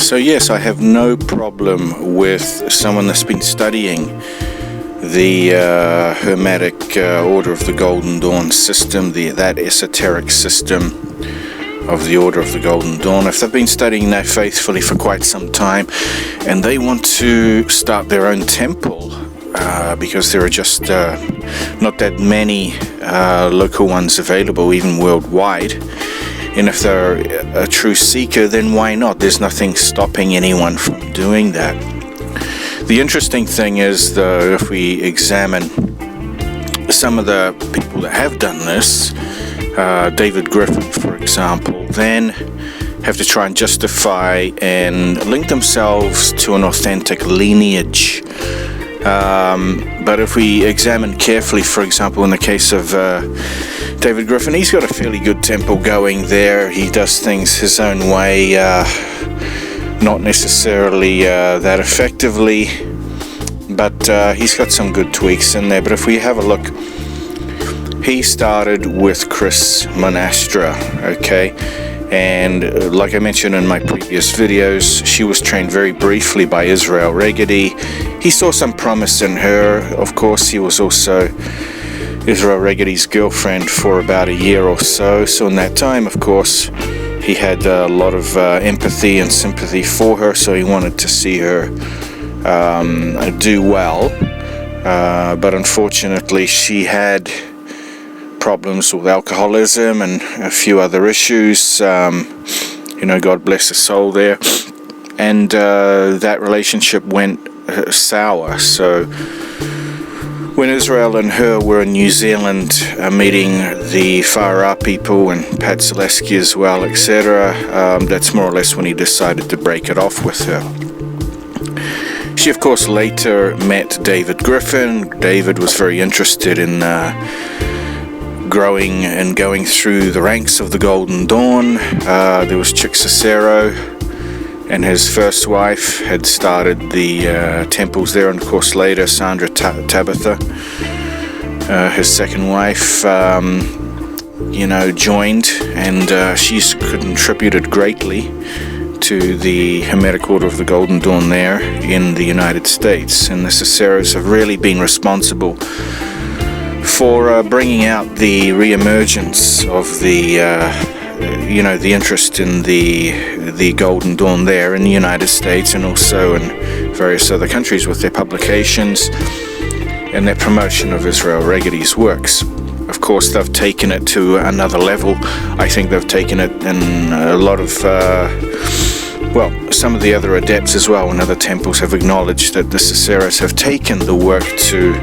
So yes, I have no problem with someone that's been studying the Hermetic Order of the Golden Dawn system, that esoteric system of the Order of the Golden Dawn. If they've been studying that faithfully for quite some time and they want to start their own temple, because there are just not that many local ones available, even worldwide. And if they're a true seeker, then why not? There's nothing stopping anyone from doing that. The interesting thing is, though, if we examine some of the people that have done this, David Griffin, for example, then have to try and justify and link themselves to an authentic lineage. But if we examine carefully, for example, in the case of David Griffin, he's got a fairly good temple going there. He does things his own way, not necessarily that effectively, but he's got some good tweaks in there. But if we have a look, he started with Chris Monastra, okay? And like I mentioned in my previous videos, she was trained very briefly by Israel Regedi. He saw some promise in her. Of course, he was also Israel Regedi's girlfriend for about a year or so. So in that time, of course, he had a lot of empathy and sympathy for her. So he wanted to see her do well. But unfortunately, she had problems with alcoholism and a few other issues. God bless her soul there. And that relationship went sour. So when Israel and her were in New Zealand meeting the Whara people and Pat Zaleski as well, etc., that's more or less when he decided to break it off with her. She, of course, later met David Griffin. David was very interested in growing and going through the ranks of the Golden Dawn. There was Chick Cicero and his first wife had started the temples there, and of course later Sandra Tabitha, his second wife, joined, and she's contributed greatly to the Hermetic Order of the Golden Dawn there in the United States. And the Ciceros have really been responsible for bringing out the re-emergence of the interest in the Golden Dawn there in the United States, and also in various other countries with their publications and their promotion of Israel Regedi's works. Of course, they've taken it to another level. I think they've taken it in a lot of some of the other adepts as well, and other temples have acknowledged that the Ciceros have taken the work to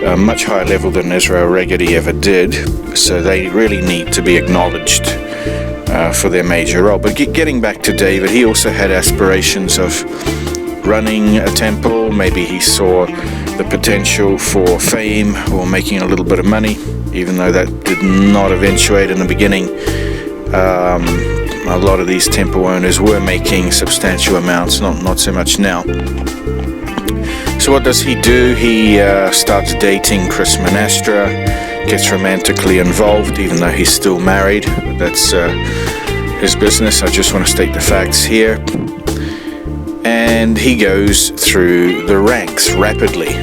a much higher level than Israel Regedi ever did, so they really need to be acknowledged for their major role. But getting back to David, he also had aspirations of running a temple. Maybe he saw the potential for fame or making a little bit of money, even though that did not eventuate in the beginning. A lot of these temple owners were making substantial amounts, not so much now. So what does he do? He starts dating Chris Monastra, gets romantically involved, even though he's still married. But that's his business. I just want to state the facts here. And he goes through the ranks rapidly,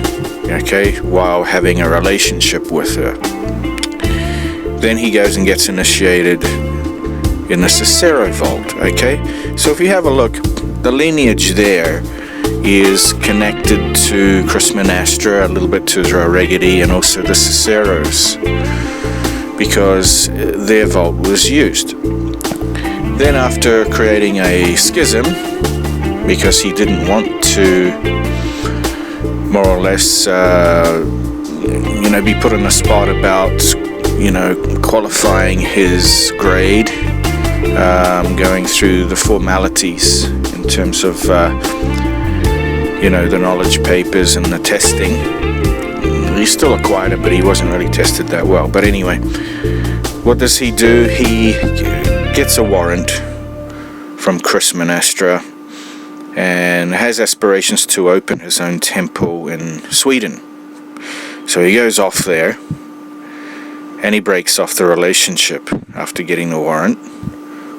okay, while having a relationship with her. Then he goes and gets initiated in the Cicero vault, okay? So if you have a look, the lineage there is connected to Chris Monastra, a little bit to Israel Regedi, and also the Ciceros, because their vault was used. Then after creating a schism, because he didn't want to more or less be put in a spot about qualifying his grade, going through the formalities in terms of the knowledge papers and the testing. He still acquired it, but he wasn't really tested that well. But anyway, what does he do? He gets a warrant from Chris Monastra and has aspirations to open his own temple in Sweden. So he goes off there and he breaks off the relationship after getting the warrant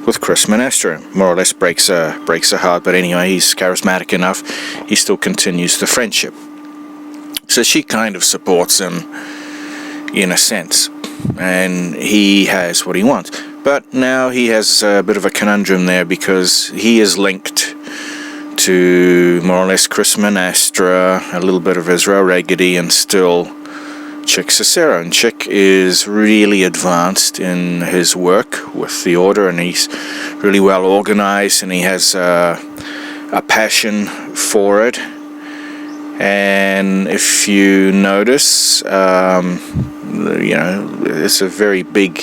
with Chris Monastro. More or less breaks her heart, but anyway, he's charismatic enough. He still continues the friendship. So she kind of supports him in a sense, and he has what he wants. But now he has a bit of a conundrum there, because he is linked to more or less Chris Monastro, a little bit of Israel Raggedy, and still Chick Cicero. And Chick is really advanced in his work with the Order, and he's really well organized, and he has a passion for it. And if you notice, it's a very big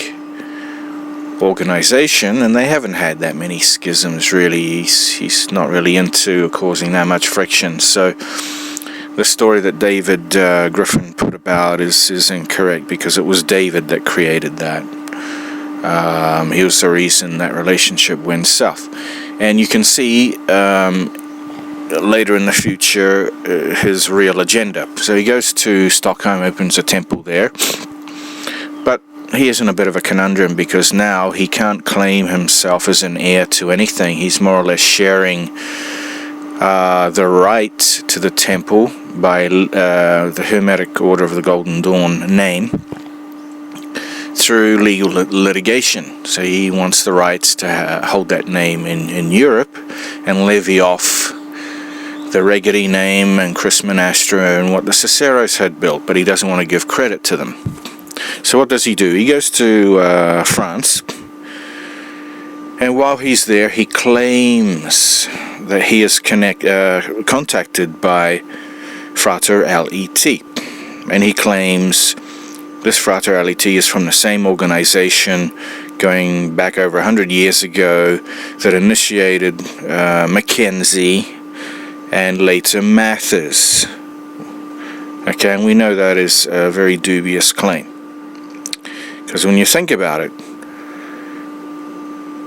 organization, and they haven't had that many schisms really. He's not really into causing that much friction. So the story that David Griffin put about is incorrect, because it was David that created that. He was the reason that relationship went south. And you can see later in the future his real agenda. So he goes to Stockholm, opens a temple there, but he is in a bit of a conundrum, because now he can't claim himself as an heir to anything. He's more or less sharing the right to the temple by the Hermetic Order of the Golden Dawn name through legal litigation. So he wants the rights to hold that name in Europe and levy off the Raggedy name and Chris Monastro and what the Ciceros had built, but he doesn't want to give credit to them. So what does he do? He goes to France, and while he's there, he claims that he is contacted by Frater L.E.T. And he claims this Frater L.E.T. is from the same organization going back over 100 years ago that initiated Mackenzie and later Mathers. Okay, and we know that is a very dubious claim, because when you think about it,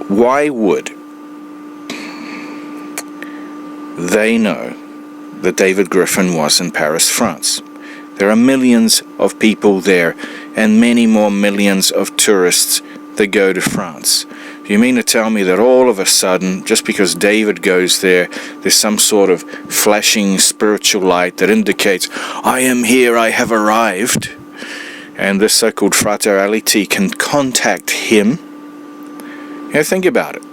why would they know that David Griffin was in Paris, France? There are millions of people there, and many more millions of tourists that go to France. You mean to tell me that all of a sudden, just because David goes there, there's some sort of flashing spiritual light that indicates, I am here, I have arrived, and this so-called Frater L.E.T. can contact him? Think about it.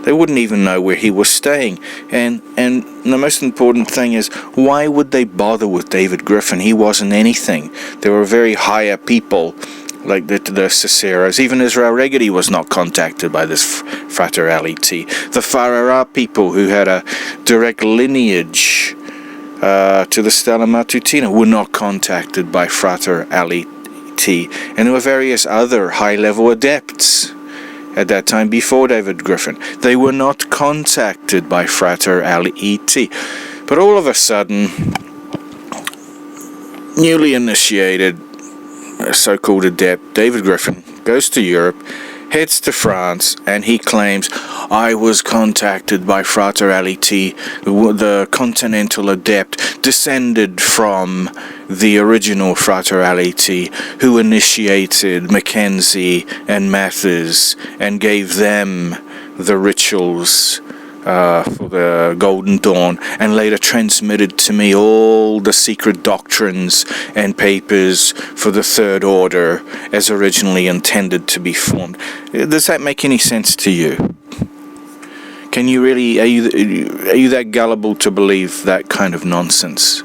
They wouldn't even know where he was staying. And the most important thing is, why would they bother with David Griffin? He wasn't anything. There were very higher people, like the Ciceros. Even Israel Raggedy was not contacted by this Frater L.E.T. The Farara people, who had a direct lineage to the Stella Matutina, were not contacted by Frater L.E.T. And there were various other high-level adepts at that time before David Griffin. They were not contacted by Frater L.E.T. But all of a sudden, newly initiated so-called adept David Griffin goes to Europe, heads to France, and he claims, I was contacted by Frater L.E.T., the continental adept descended from the original Frater L.E.T., who initiated Mackenzie and Mathers and gave them the rituals for the Golden Dawn, and later transmitted to me all the secret doctrines and papers for the Third Order as originally intended to be formed. Does that make any sense to you? Can you really, are you that gullible to believe that kind of nonsense?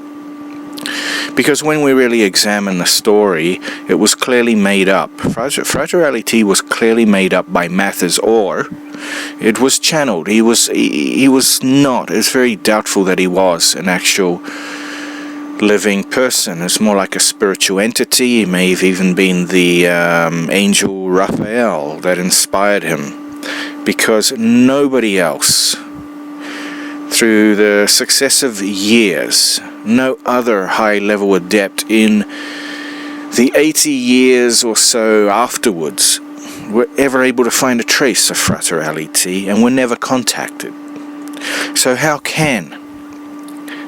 Because when we really examine the story, it was clearly made up. Frater L.E.T. was clearly made up by Mathers, or it was channeled. He was not. It's very doubtful that he was an actual living person. It's more like a spiritual entity. He may have even been the angel Raphael that inspired him, because nobody else, through the successive years, no other high-level adept in the 80 years or so afterwards were ever able to find a trace of Frater L.E.T. and were never contacted. So how can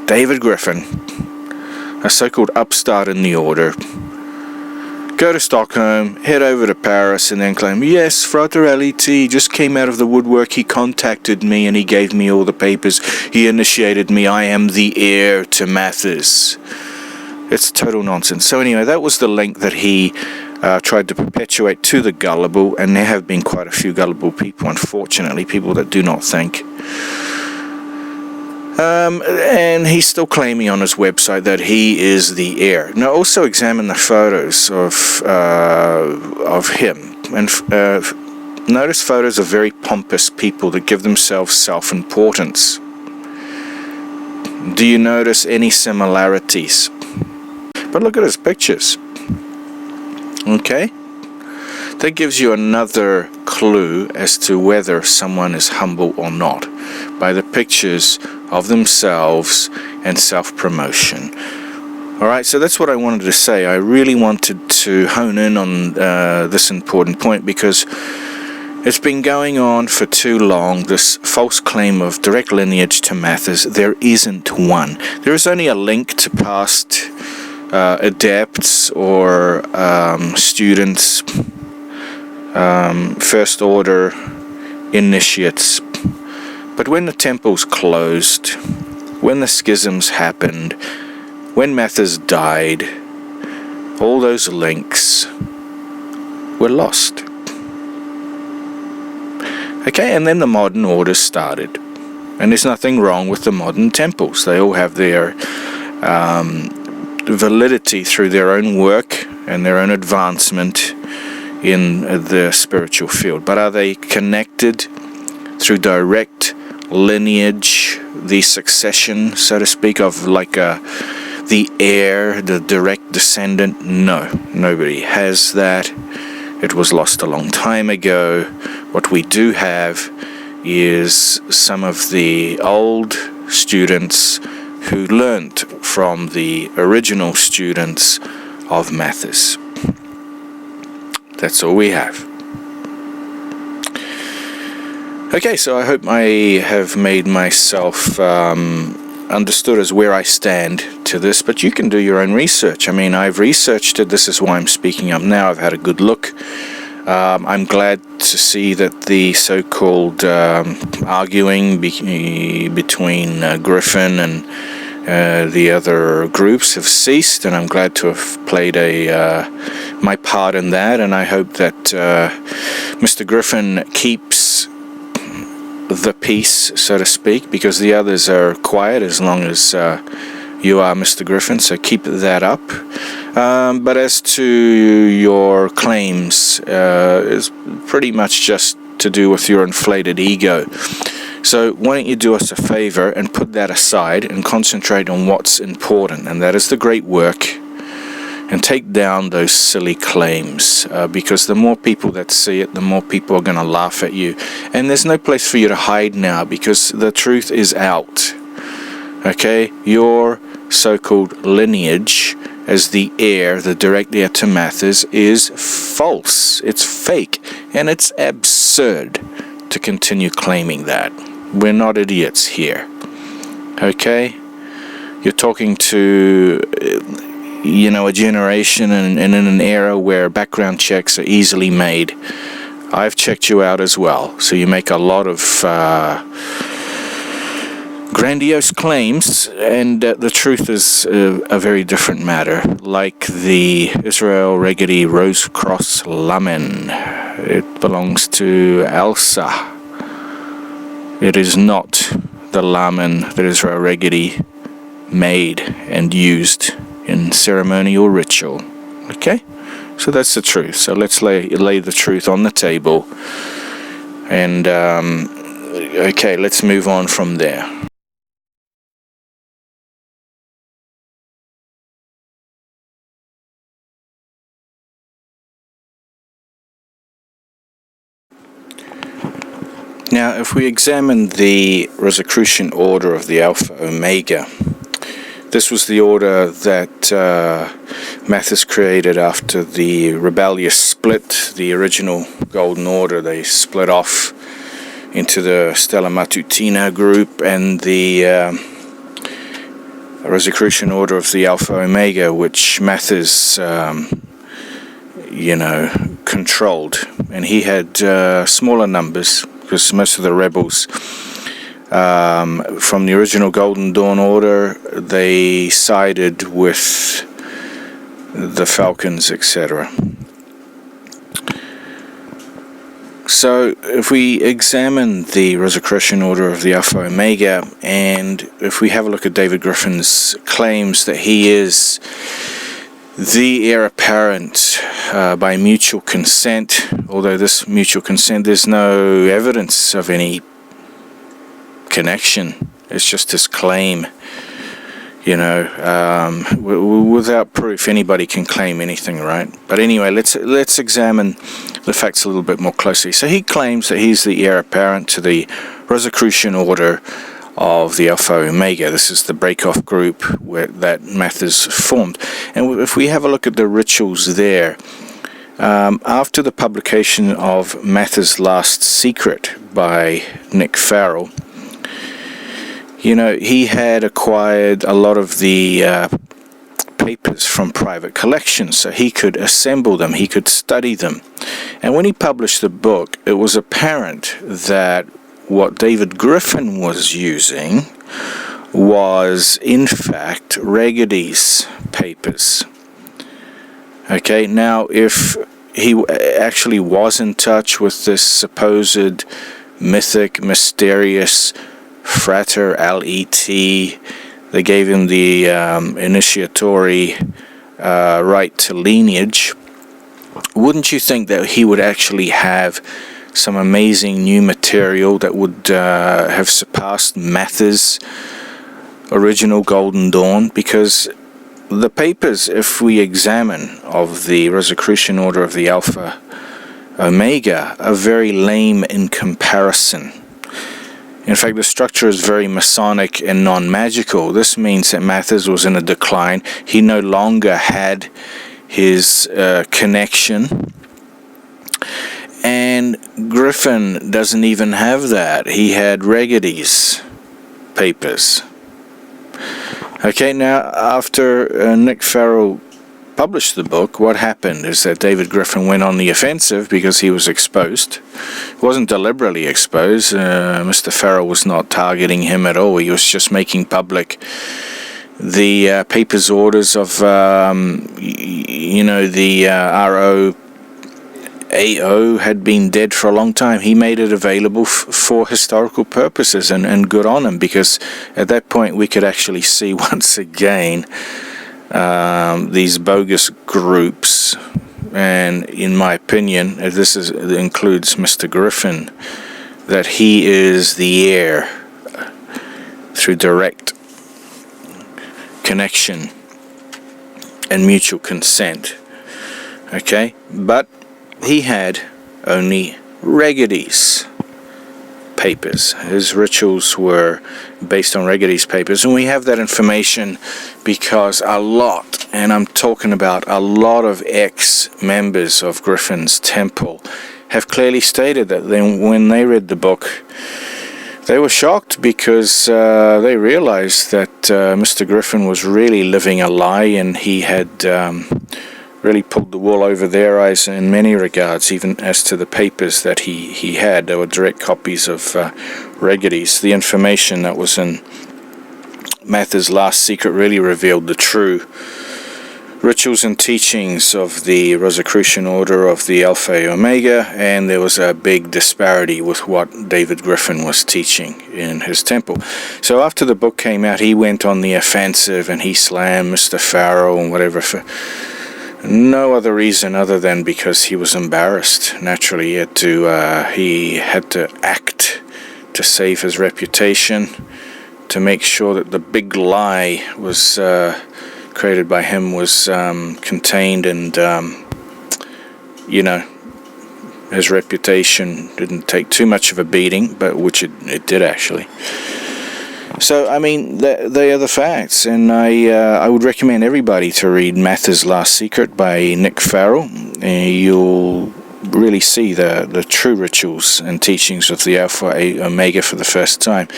David Griffin, a so-called upstart in the Order, go to Stockholm, head over to Paris, and then claim, yes, Frater L.E.T. just came out of the woodwork. He contacted me and he gave me all the papers. He initiated me. I am the heir to Mathis. It's total nonsense. So anyway, that was the link that he tried to perpetuate to the gullible, and there have been quite a few gullible people, unfortunately, people that do not think. And he's still claiming on his website that he is the heir. Now, also examine the photos of him, and notice photos of very pompous people that give themselves self-importance. Do you notice any similarities? But look at his pictures. Okay? That gives you another clue as to whether someone is humble or not, by the pictures of themselves and self-promotion. Alright, so that's what I wanted to say. I really wanted to hone in on this important point, because it's been going on for too long, this false claim of direct lineage to Mathis. There isn't one. There is only a link to past adepts or students, first order initiates. But when the temples closed, when the schisms happened, when Mathis died, all those links were lost. Okay, and then the modern orders started. And there's nothing wrong with the modern temples. They all have their validity through their own work and their own advancement in the spiritual field. But are they connected through direct lineage, the succession, so to speak, of like the heir, the direct descendant? No, nobody has that. It was lost a long time ago. What we do have is some of the old students who learnt from the original students of Mathis. That's all we have. Okay, so I hope I have made myself understood as where I stand to this, but you can do your own research. I mean, I've researched it. This is why I'm speaking up now. I've had a good look. I'm glad to see that the so-called arguing between Griffin and the other groups have ceased, and I'm glad to have played my part in that, and I hope that Mr. Griffin keeps the peace, so to speak, because the others are quiet as long as you are Mr. Griffin, so keep that up. But as to your claims, it's pretty much just to do with your inflated ego. So why don't you do us a favor and put that aside and concentrate on what's important, and that is the great work, and take down those silly claims, because the more people that see it, the more people are going to laugh at you, and there's no place for you to hide now, because the truth is out. Okay, your so-called lineage as the heir, the direct heir to Mathis, is false. It's fake, and it's absurd to continue claiming that. We're not idiots here. Okay, you're talking to a generation and in an era where background checks are easily made. I've checked you out as well, so you make a lot of grandiose claims, and the truth is a very different matter, like the Israel Regedi Rose Cross Lamen. It belongs to Elsa. It is not the lamen that Israel Regedi made and used in ceremonial ritual. Okay? So that's the truth. So let's lay the truth on the table. And, okay, let's move on from there. Now, if we examine the Rosicrucian order of the Alpha Omega, this was the order that Mathis created after the rebellious split, the original Golden Order. They split off into the Stella Matutina group and the Rosicrucian order of the Alpha Omega, which Mathis controlled. And he had smaller numbers, because most of the rebels from the original Golden Dawn Order, they sided with the Falcons, etc. So if we examine the Rosicrucian Order of the Alpha Omega, and if we have a look at David Griffin's claims that he is the heir apparent by mutual consent, although this mutual consent, there's no evidence of any connection. It's just his claim. Without proof, anybody can claim anything, right? But anyway, let's examine the facts a little bit more closely. So he claims that he's the heir apparent to the Rosicrucian Order of the Alpha Omega. This is the break-off group that Mathers formed. And if we have a look at the rituals there, after the publication of Mathers' Last Secret by Nick Farrell, he had acquired a lot of the papers from private collections, so he could assemble them, he could study them. And when he published the book, it was apparent that what David Griffin was using was, in fact, Reggedy's papers. Okay, now if he actually was in touch with this supposed mythic, mysterious Frater L.E.T., they gave him the initiatory right to lineage, wouldn't you think that he would actually have some amazing new material that would have surpassed Mathers' original Golden Dawn? Because the papers, if we examine, of the Rosicrucian Order of the Alpha Omega are very lame in comparison. In fact, the structure is very Masonic and non-magical. This means that Mathers was in a decline. He no longer had his connection. And Griffin doesn't even have that. He had Reggedy's papers. Okay, now after Nick Farrell published the book, what happened is that David Griffin went on the offensive because he was exposed. He wasn't deliberately exposed. Mr. Farrell was not targeting him at all. He was just making public the papers orders of, the ROAO had been dead for a long time. He made it available for historical purposes, and good on him, because at that point we could actually see once again these bogus groups. And in my opinion, this includes Mr. Griffin, that he is the heir through direct connection and mutual consent. Okay, but he had only Reggedy's papers. His rituals were based on Reggedy's papers, and we have that information because a lot, and I'm talking about a lot of ex-members of Griffin's temple, have clearly stated that when they read the book, they were shocked because they realized that Mr. Griffin was really living a lie, and he had really pulled the wool over their eyes in many regards, even as to the papers that he had. They were direct copies of Reggedy's. The information that was in Mathers' Last Secret really revealed the true rituals and teachings of the Rosicrucian Order of the Alpha Omega, and there was a big disparity with what David Griffin was teaching in his temple. So after the book came out, he went on the offensive and he slammed Mr. Farrell and whatever for no other reason other than because he was embarrassed. Naturally, he had to act to save his reputation, to make sure that the big lie was created by him was contained, and his reputation didn't take too much of a beating, but which it did actually. So, I mean, they are the facts, and I would recommend everybody to read Mathers' Last Secret by Nick Farrell. You'll really see the true rituals and teachings of the Alpha Omega for the first time.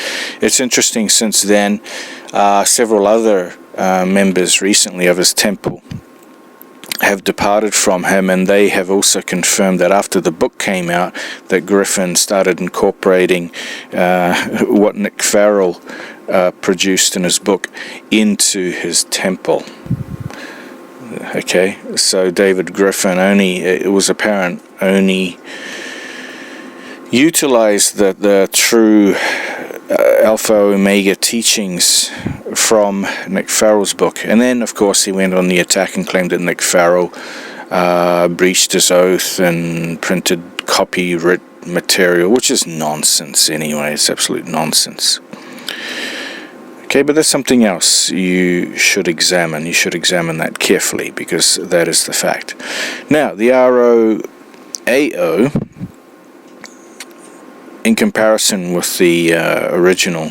It's interesting, since then, several other members recently of his temple have departed from him, and they have also confirmed that after the book came out, that Griffin started incorporating what Nick Farrell produced in his book into his temple. Okay, so David Griffin it was apparent, only utilized the true Alpha Omega teachings from Nick Farrell's book. And then, of course, he went on the attack and claimed that Nick Farrell breached his oath and printed copyright material, which is nonsense anyway. It's absolute nonsense. Okay, but there's something else you should examine. You should examine that carefully, because that is the fact. Now, the ROAO, in comparison with the original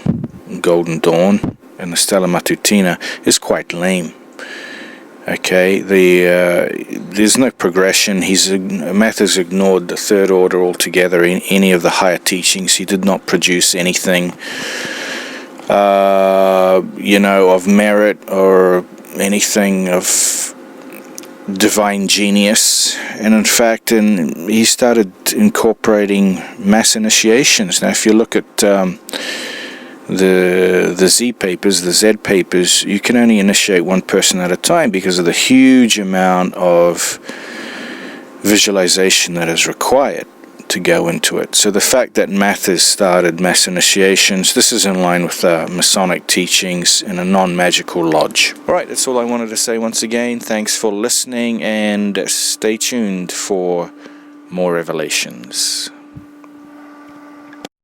Golden Dawn and the Stella Matutina, is quite lame. Okay, there's no progression. Mather's ignored the third order altogether in any of the higher teachings. He did not produce anything of merit or anything of divine genius, and in fact he started incorporating mass initiations. Now if you look at the Z papers, the Z papers, you can only initiate one person at a time because of the huge amount of visualization that is required to go into it. So the fact that Mathers started mass initiations, this is in line with Masonic teachings in a non-magical lodge. Alright, that's all I wanted to say once again. Thanks for listening, and stay tuned for more revelations.